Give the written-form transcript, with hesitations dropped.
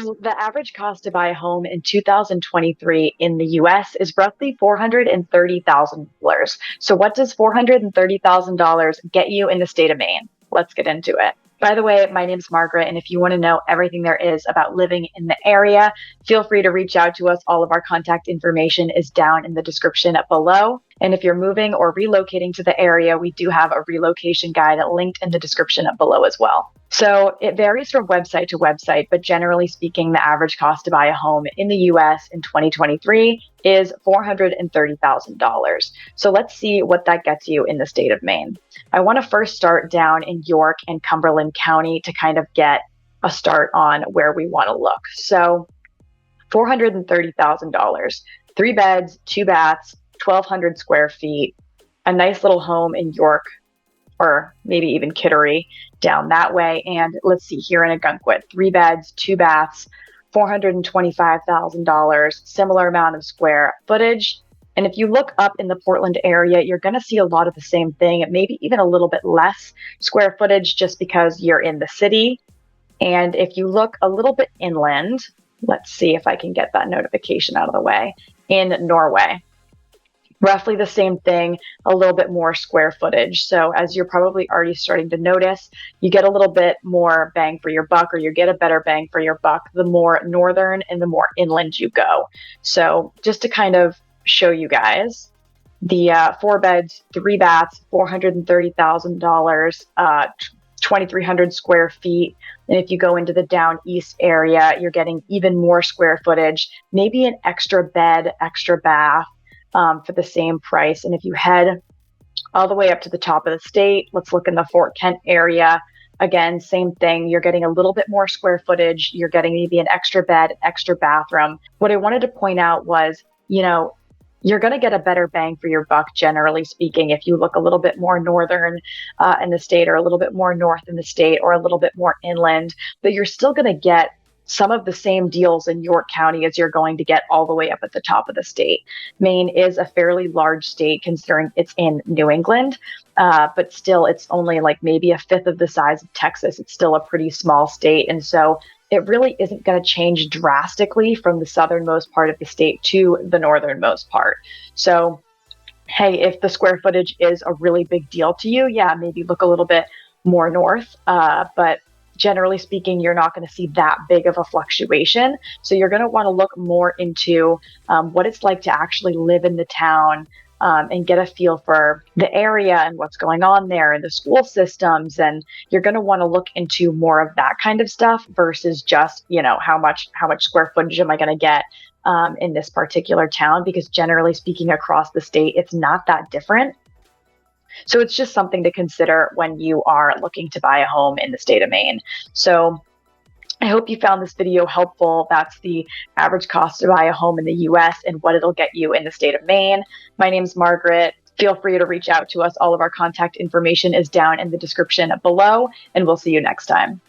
So the average cost to buy a home in 2023 in the US is roughly $430,000. So what does $430,000 get you in the state of Maine? Let's get into it. By the way, my name's Margaret, and if you want to know everything there is about living in the area, feel free to reach out to us. All of our contact information is down in the description below. And if you're moving or relocating to the area, we do have a relocation guide linked in the description below as well. So it varies from website to website, but generally speaking, the average cost to buy a home in the US in 2023 is $430,000. So let's see what that gets you in the state of Maine. I want to first start down in York and Cumberland County to kind of get a start on where we want to look. So $430,000, 3 beds, 2 baths, 1,200 square feet, a nice little home in York, or maybe even Kittery down that way. And let's see, here in Agunquit, 3 beds, 2 baths, $425,000, similar amount of square footage. And if you look up in the Portland area, you're going to see a lot of the same thing, maybe even a little bit less square footage just because you're in the city. And if you look a little bit inland, let's see if I can get that notification out of the way, in Norway. Roughly the same thing, a little bit more square footage. So as you're probably already starting to notice, you get a little bit more bang for your buck, or you get a better bang for your buck the more northern and the more inland you go. So just to kind of show you guys, the 4 beds, 3 baths, $430,000, 2,300 square feet. And if you go into the down east area, you're getting even more square footage, maybe an extra bed, extra bath, for the same price. And if you head all the way up to the top of the state, let's look in the Fort Kent area. Again, same thing. You're getting a little bit more square footage. You're getting maybe an extra bed, extra bathroom. What I wanted to point out was, you're going to get a better bang for your buck, generally speaking, if you look a little bit more northern in the state, or a little bit more north in the state, or a little bit more inland. But you're still going to get some of the same deals in York County as you're going to get all the way up at the top of the state. Maine is a fairly large state considering it's in New England, but still it's only like maybe a fifth of the size of Texas. It's still a pretty small state. And so it really isn't going to change drastically from the southernmost part of the state to the northernmost part. So, hey, if the square footage is a really big deal to you, yeah, maybe look a little bit more north, but generally speaking, you're not going to see that big of a fluctuation. So you're going to want to look more into what it's like to actually live in the town, and get a feel for the area and what's going on there and the school systems. And you're going to want to look into more of that kind of stuff versus just, how much square footage am I going to get in this particular town? Because generally speaking, across the state, it's not that different. So it's just something to consider when you are looking to buy a home in the state of Maine. So I hope you found this video helpful. That's the average cost to buy a home in the US and what it'll get you in the state of Maine. My name's Margaret. Feel free to reach out to us. All of our contact information is down in the description below, and we'll see you next time.